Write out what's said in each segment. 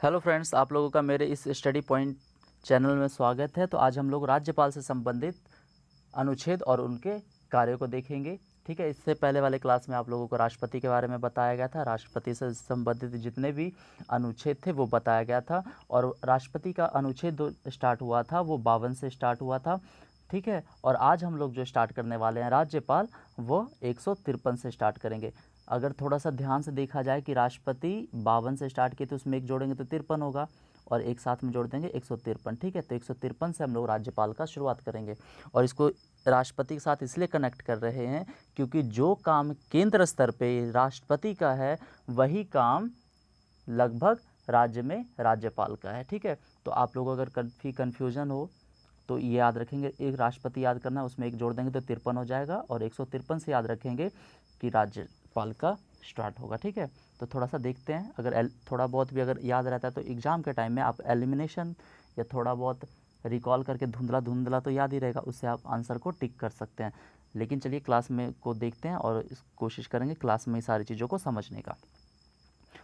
Hello friends, आप लोगों का मेरे इस स्टडी पॉइंट चैनल में स्वागत है। तो आज हम लोग राज्यपाल से संबंधित अनुच्छेद और उनके कार्यों को देखेंगे। ठीक है, इससे पहले वाले क्लास में आप लोगों को राष्ट्रपति के बारे में बताया गया था। राष्ट्रपति से संबंधित जितने भी अनुच्छेद थे वो बताया गया था, और राष्ट्रपति का अनुच्छेद स्टार्ट हुआ था वो 52 से स्टार्ट हुआ था। ठीक है, और आज हम लोग जो स्टार्ट करने वाले हैं राज्यपाल, वो 153 से स्टार्ट करेंगे। अगर थोड़ा सा ध्यान से देखा जाए कि राष्ट्रपति 52 से स्टार्ट किए तो उसमें एक जोड़ेंगे तो 53 होगा, और एक साथ में जोड़ देंगे 153। ठीक है, तो 153 से हम लोग राज्यपाल का शुरुआत करेंगे। और इसको राष्ट्रपति के साथ इसलिए कनेक्ट कर रहे हैं क्योंकि जो काम केंद्र स्तर पे राष्ट्रपति का है वही काम लगभग राज्य में राज्यपाल का है। ठीक है, तो आप लोगों को अगर कभी कन्फ्यूजन हो तो ये याद रखेंगे, एक राष्ट्रपति याद करना, उसमें एक जोड़ देंगे तो 53 हो जाएगा, और 153 से याद रखेंगे कि राज्यपाल का स्टार्ट होगा। ठीक है, तो थोड़ा सा देखते हैं। अगर थोड़ा बहुत भी अगर याद रहता है तो एग्ज़ाम के टाइम में आप एलिमिनेशन या थोड़ा बहुत रिकॉल करके धुंधला धुंधला तो याद ही रहेगा, उससे आप आंसर को टिक कर सकते हैं। लेकिन चलिए क्लास में को देखते हैं और कोशिश करेंगे क्लास में सारी चीज़ों को समझने का।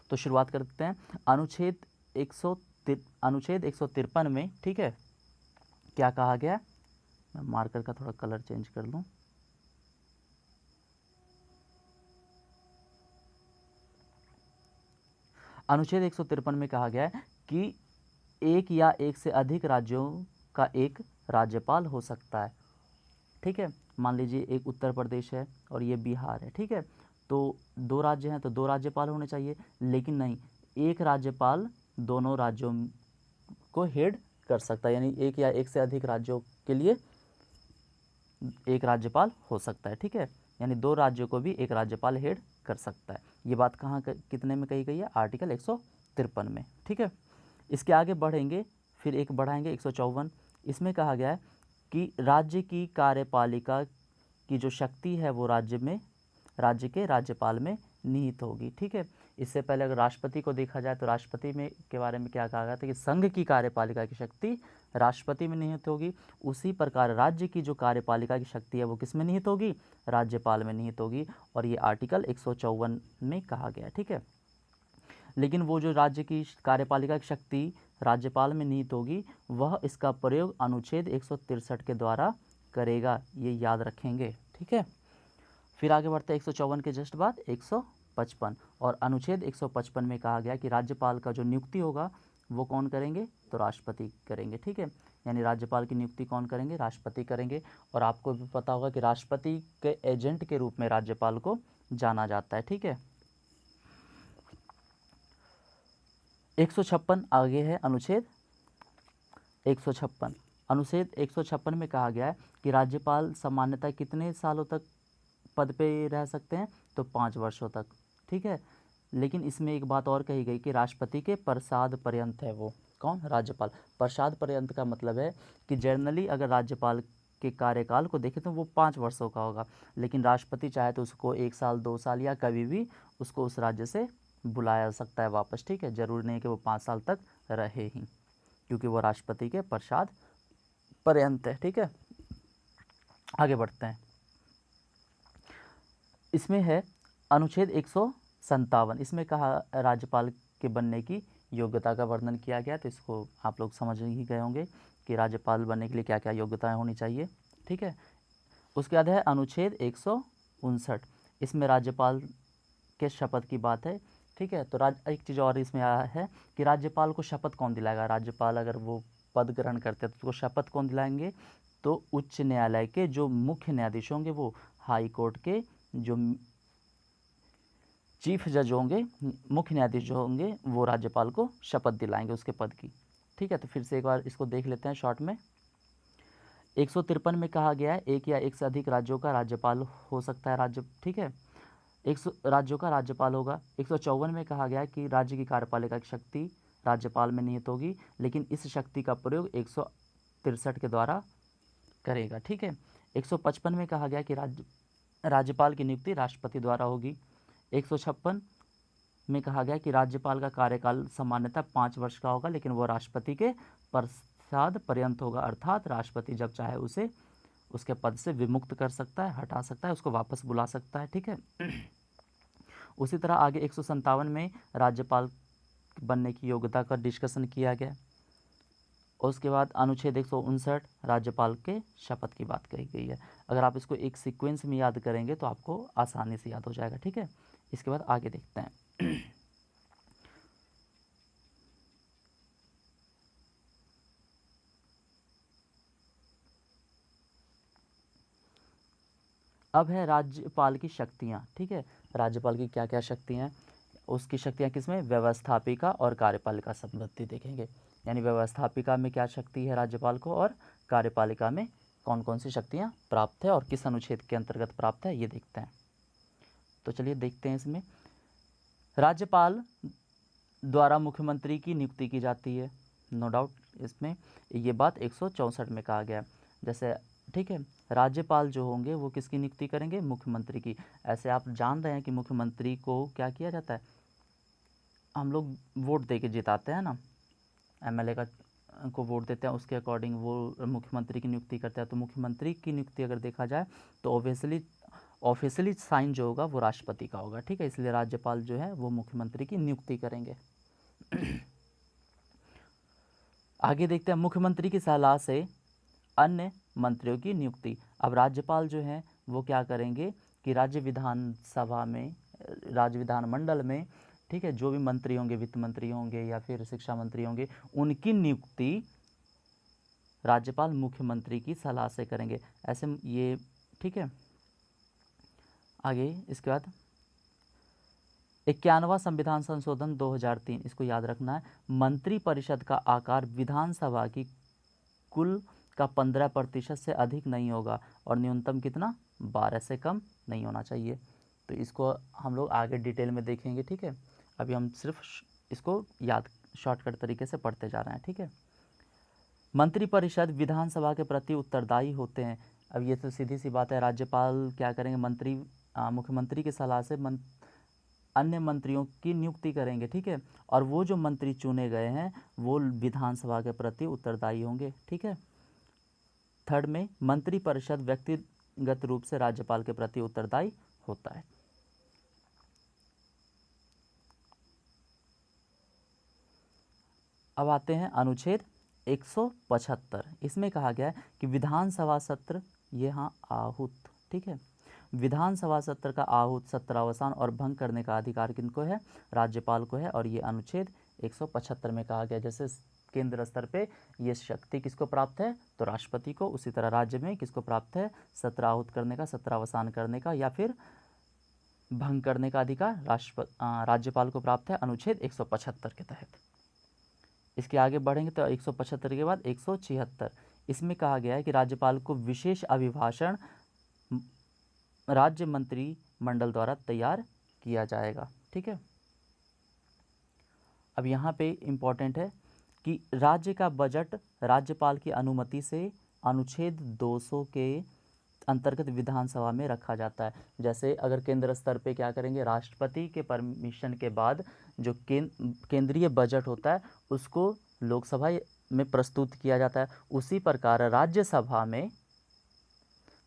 तो शुरुआत करते हैं। अनुच्छेद 153 में, ठीक है, क्या कहा गया। मैं मार्कर का थोड़ा कलर चेंज कर लूँ। अनुच्छेद 153 में कहा गया है कि एक या एक से अधिक राज्यों का एक राज्यपाल हो सकता है। ठीक है, मान लीजिए एक उत्तर प्रदेश है और ये बिहार है। ठीक है, तो दो राज्य हैं तो दो राज्यपाल होने चाहिए, लेकिन नहीं, एक राज्यपाल दोनों राज्यों को हेड कर सकता है, यानी एक या एक से अधिक राज्यों के लिए एक राज्यपाल हो सकता है। ठीक है, यानी दो राज्यों को भी एक राज्यपाल हेड कर सकता है। ये बात कहाँ कितने में कही गई है? आर्टिकल 153 में। ठीक है, इसके आगे बढ़ेंगे, फिर एक बढ़ाएंगे 154। इसमें कहा गया है कि राज्य की कार्यपालिका की जो शक्ति है वो राज्य के राज्यपाल में निहित होगी। ठीक है, इससे पहले अगर राष्ट्रपति को देखा जाए तो राष्ट्रपति में के बारे में क्या कहा गया था कि संघ की कार्यपालिका की शक्ति राष्ट्रपति में निहित होगी। उसी प्रकार राज्य की जो कार्यपालिका की शक्ति है वो किस में निहित होगी? राज्यपाल में निहित होगी, और ये आर्टिकल 154 में कहा गया है। ठीक है, लेकिन वो जो राज्य की कार्यपालिका की शक्ति राज्यपाल में निहित होगी वह इसका प्रयोग अनुच्छेद 163 के द्वारा करेगा, ये याद रखेंगे। ठीक है, फिर आगे बढ़ते हैं 154 के जस्ट बाद 155, और अनुच्छेद 155 में कहा गया कि राज्यपाल का जो नियुक्ति होगा वो कौन करेंगे? तो राष्ट्रपति करेंगे। ठीक है, यानी राज्यपाल की नियुक्ति कौन करेंगे? राष्ट्रपति करेंगे। और आपको भी पता होगा कि राष्ट्रपति के एजेंट के रूप में राज्यपाल को जाना जाता है। ठीक है, 156 आगे है अनुच्छेद 156। अनुच्छेद 156 में कहा गया है कि राज्यपाल सामान्यतः कितने सालों तक पद पे रह सकते हैं? तो 5 वर्षों तक। ठीक है, लेकिन इसमें एक बात और कही गई कि राष्ट्रपति के प्रसाद पर्यंत है वो कौन? राज्यपाल। प्रसाद पर्यंत का मतलब है कि जनरली अगर राज्यपाल के कार्यकाल को देखें तो वो 5 वर्षों का होगा, लेकिन राष्ट्रपति चाहे तो उसको 1 साल 2 साल या कभी भी उसको उस राज्य से बुलाया जा सकता है वापस। ठीक है, ज़रूरी नहीं कि वो 5 साल तक रहे ही, क्योंकि वो राष्ट्रपति के प्रसाद पर्यंत है। ठीक है, आगे बढ़ते हैं। इसमें है अनुच्छेद 157। इसमें कहा राज्यपाल के बनने की योग्यता का वर्णन किया गया, तो इसको आप लोग समझ ही गए होंगे कि राज्यपाल बनने के लिए क्या क्या योग्यताएं होनी चाहिए। ठीक है, उसके बाद है अनुच्छेद 159। इसमें राज्यपाल के शपथ की बात है। ठीक है, तो एक चीज़ और इसमें आया है कि राज्यपाल को शपथ कौन दिलाएगा? राज्यपाल अगर वो पद ग्रहण करते हैं तो उसको शपथ कौन दिलाएंगे? तो उच्च न्यायालय के जो मुख्य न्यायाधीश होंगे, वो हाई कोर्ट के जो चीफ जज होंगे, मुख्य न्यायाधीश जो होंगे, वो राज्यपाल को शपथ दिलाएंगे उसके पद की। ठीक है, तो फिर से एक बार इसको देख लेते हैं शॉर्ट में। 153 में कहा गया है एक या एक से अधिक राज्यों का राज्यपाल हो सकता है राज्य। ठीक है, 100 राज्यों का राज्यपाल होगा। 154 में कहा गया है कि राज्य की कार्यपालिका की शक्ति राज्यपाल में निहित होगी, लेकिन इस शक्ति का प्रयोग 163 के द्वारा करेगा। ठीक है, 155 में कहा गया कि राज्यपाल की नियुक्ति राष्ट्रपति द्वारा होगी। 156 में कहा गया कि राज्यपाल का कार्यकाल सामान्यतः 5 वर्ष का होगा, लेकिन वो राष्ट्रपति के प्रसाद पर्यंत होगा, अर्थात राष्ट्रपति जब चाहे उसे उसके पद से विमुक्त कर सकता है, हटा सकता है, उसको वापस बुला सकता है। ठीक है, उसी तरह आगे 157 में राज्यपाल बनने की योग्यता का डिस्कशन किया गया। उसके बाद अनुच्छेद 159 राज्यपाल के शपथ की बात कही गई है। अगर आप इसको एक सीक्वेंस में याद करेंगे तो आपको आसानी से याद हो जाएगा, ठीक है। इसके बाद आगे देखते हैं। अब है राज्यपाल की शक्तियाँ, ठीक है। राज्यपाल की क्या क्या शक्तियाँ हैं, उसकी शक्तियाँ किसमें, व्यवस्थापिका और कार्यपालिका संबंधी देखेंगे। यानी व्यवस्थापिका में क्या शक्ति है राज्यपाल को, और कार्यपालिका में कौन कौन सी शक्तियाँ प्राप्त है और किस अनुच्छेद के अंतर्गत प्राप्त है, ये देखते हैं। तो चलिए देखते हैं। इसमें राज्यपाल द्वारा मुख्यमंत्री की नियुक्ति की जाती है, नो डाउट। इसमें ये बात 164 में कहा गया है। जैसे ठीक है, राज्यपाल जो होंगे वो किसकी नियुक्ति करेंगे, मुख्यमंत्री की। ऐसे आप जान रहे हैं कि मुख्यमंत्री को क्या किया जाता है, हम लोग वोट दे के जिताते हैं ना, एमएलए को वोट देते हैं, उसके अकॉर्डिंग वो मुख्यमंत्री की नियुक्ति करते हैं। तो मुख्यमंत्री की नियुक्ति अगर देखा जाए तो ऑफिशियली साइन जो होगा वो राष्ट्रपति का होगा, ठीक है। इसलिए राज्यपाल जो है वो मुख्यमंत्री की नियुक्ति करेंगे। आगे देखते हैं, मुख्यमंत्री की सलाह से अन्य मंत्रियों की नियुक्ति। अब राज्यपाल जो हैं वो क्या करेंगे कि राज्य विधानमंडल में, ठीक है, जो भी मंत्री होंगे, वित्त मंत्री होंगे या फिर शिक्षा मंत्री होंगे, उनकी नियुक्ति राज्यपाल मुख्यमंत्री की सलाह से करेंगे। ऐसे ये, ठीक है। आगे इसके बाद 51वां संविधान संशोधन 2003, इसको याद रखना है। मंत्री परिषद का आकार विधानसभा की कुल का 15% से अधिक नहीं होगा और न्यूनतम कितना, 12 से कम नहीं होना चाहिए। तो इसको हम लोग आगे डिटेल में देखेंगे, ठीक है। अभी हम सिर्फ इसको याद शॉर्टकट तरीके से पढ़ते जा रहे हैं, ठीक है। मंत्रिपरिषद विधानसभा के प्रति उत्तरदायी होते हैं। अब ये तो सीधी सी बात है, राज्यपाल क्या करेंगे, मुख्यमंत्री की सलाह से अन्य मंत्रियों की नियुक्ति करेंगे, ठीक है। और वो जो मंत्री चुने गए हैं वो विधानसभा के प्रति उत्तरदायी होंगे, ठीक है। थर्ड में मंत्रिपरिषद व्यक्तिगत रूप से राज्यपाल के प्रति उत्तरदायी होता है। अब आते हैं अनुच्छेद 175। इसमें कहा गया है कि विधानसभा सत्र यहाँ आहूत, ठीक है। विधानसभा सत्र का आहूत, सत्रावसान और भंग करने का अधिकार किनको है, राज्यपाल को है। और ये अनुच्छेद 175 में कहा गया। जैसे केंद्र स्तर पे ये शक्ति किसको प्राप्त है, तो राष्ट्रपति को, उसी तरह राज्य में किसको प्राप्त है, सत्र आहूत करने का, सत्रावसान करने का या फिर भंग करने का अधिकार राज्यपाल को प्राप्त है अनुच्छेद 175 के तहत। इसके आगे बढ़ेंगे तो 175 के बाद 176, इसमें कहा गया है कि राज्यपाल को विशेष अभिभाषण राज्य मंत्री मंडल द्वारा तैयार किया जाएगा, ठीक है। अब यहाँ पे इम्पॉर्टेंट है कि राज्य का बजट राज्यपाल की अनुमति से अनुच्छेद 200 के अंतर्गत विधानसभा में रखा जाता है। जैसे अगर केंद्र स्तर पे क्या करेंगे, राष्ट्रपति के परमिशन के बाद जो केंद्रीय बजट होता है उसको लोकसभा में प्रस्तुत किया जाता है, उसी प्रकार राज्यसभा में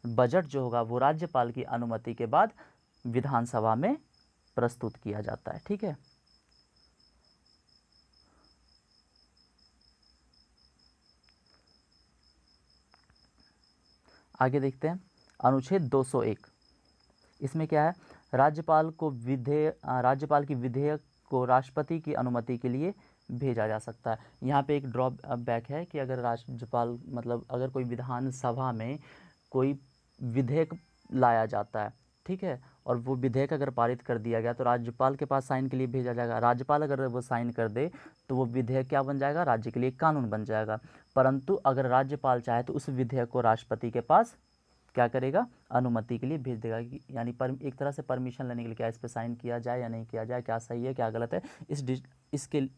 बजट जो होगा वो राज्यपाल की अनुमति के बाद विधानसभा में प्रस्तुत किया जाता है, ठीक है। आगे देखते हैं अनुच्छेद 201। इसमें क्या है, राज्यपाल की विधेयक को राष्ट्रपति की अनुमति के लिए भेजा जा सकता है। यहाँ पे एक ड्रॉबैक है कि अगर राज्यपाल मतलब अगर कोई विधानसभा में कोई विधेयक लाया जाता है, ठीक है, और वो विधेयक अगर पारित कर दिया गया तो राज्यपाल के पास साइन के लिए भेजा जाएगा। राज्यपाल अगर वो साइन कर दे तो वो विधेयक क्या बन जाएगा, राज्य के लिए कानून बन जाएगा। परंतु अगर राज्यपाल चाहे तो उस विधेयक को राष्ट्रपति के पास क्या करेगा, अनुमति के लिए भेज देगा। यानी एक तरह से परमिशन लेने के लिए, क्या इस पर साइन किया जाए या नहीं किया जाए, क्या सही है क्या गलत है,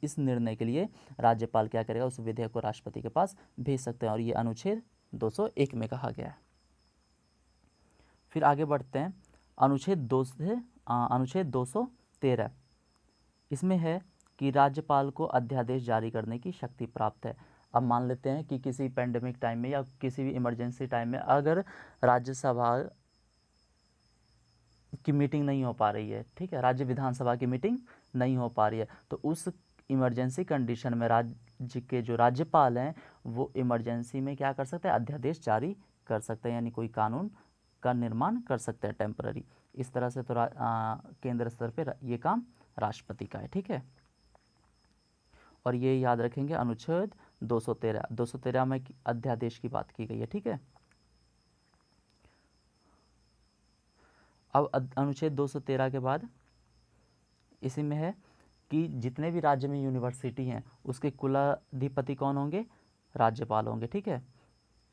इस निर्णय के लिए राज्यपाल क्या करेगा, उस विधेयक को राष्ट्रपति के पास भेज सकते हैं। और ये अनुच्छेद 201 में कहा गया है। फिर आगे बढ़ते हैं अनुच्छेद 213। इसमें है कि राज्यपाल को अध्यादेश जारी करने की शक्ति प्राप्त है। अब मान लेते हैं कि किसी पेंडेमिक टाइम में या किसी भी इमरजेंसी टाइम में अगर राज्यसभा की मीटिंग नहीं हो पा रही है, ठीक है, राज्य विधानसभा की मीटिंग नहीं हो पा रही है, तो उस इमरजेंसी कंडीशन में राज्य के जो राज्यपाल हैं वो इमरजेंसी में क्या कर सकते हैं, अध्यादेश जारी कर सकते हैं, यानी कोई कानून का निर्माण कर सकते हैं टेम्पररी। इस तरह से तो केंद्र स्तर पे ये काम राष्ट्रपति का है, ठीक है। और ये याद रखेंगे अनुच्छेद 213 में अध्यादेश की बात की गई है, ठीक है। अब अनुच्छेद 213 के बाद इसी में है कि जितने भी राज्य में यूनिवर्सिटी हैं उसके कुलाधिपति कौन होंगे, राज्यपाल होंगे, ठीक है।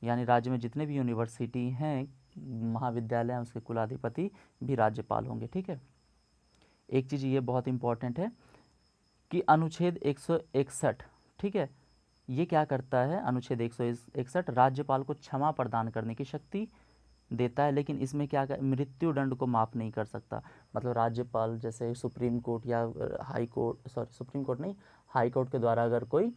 यानी राज्य में जितने भी यूनिवर्सिटी हैं, महाविद्यालय हैं, उसके कुलाधिपति भी राज्यपाल होंगे, ठीक है। एक चीज़ ये बहुत इंपॉर्टेंट है कि अनुच्छेद 161, ठीक है, ये क्या करता है, अनुच्छेद 161 राज्यपाल को क्षमा प्रदान करने की शक्ति देता है, लेकिन इसमें क्या मृत्यु दंड को माफ़ नहीं कर सकता। मतलब राज्यपाल जैसे सुप्रीम कोर्ट या हाई कोर्ट, सुप्रीम कोर्ट नहीं, हाई कोर्ट के द्वारा अगर कोई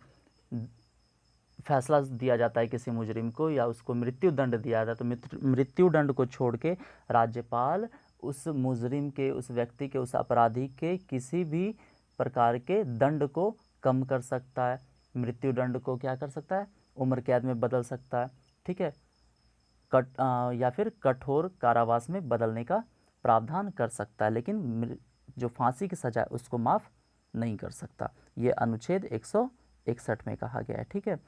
फैसला दिया जाता है किसी मुजरिम को या उसको मृत्यु दंड दिया जाता है, तो मृत्यु दंड को छोड़ के राज्यपाल उस मुजरिम के, उस व्यक्ति के, उस अपराधी के किसी भी प्रकार के दंड को कम कर सकता है। मृत्यु दंड को क्या कर सकता है, उम्र कैद में बदल सकता है, ठीक है, या फिर कठोर कारावास में बदलने का प्रावधान कर सकता है, लेकिन जो फांसी की सजा है उसको माफ़ नहीं कर सकता। ये अनुच्छेद 161 में कहा गया है, ठीक है।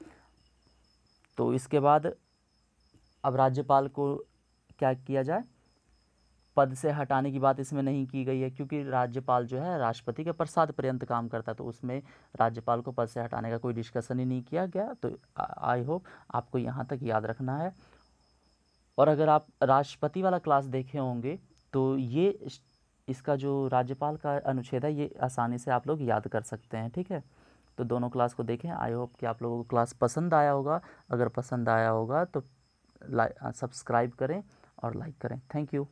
तो इसके बाद अब राज्यपाल को क्या किया जाए, पद से हटाने की बात इसमें नहीं की गई है, क्योंकि राज्यपाल जो है राष्ट्रपति के प्रसाद पर्यंत काम करता है, तो उसमें राज्यपाल को पद से हटाने का कोई डिस्कशन ही नहीं किया गया। तो आई होप आपको यहाँ तक याद रखना है। और अगर आप राष्ट्रपति वाला क्लास देखे होंगे तो ये इसका जो राज्यपाल का अनुच्छेद है ये आसानी से आप लोग याद कर सकते हैं, ठीक है। तो दोनों क्लास को देखें। आई होप कि आप लोगों को क्लास पसंद आया होगा। अगर पसंद आया होगा तो सब्सक्राइब करें और लाइक करें। Thank you.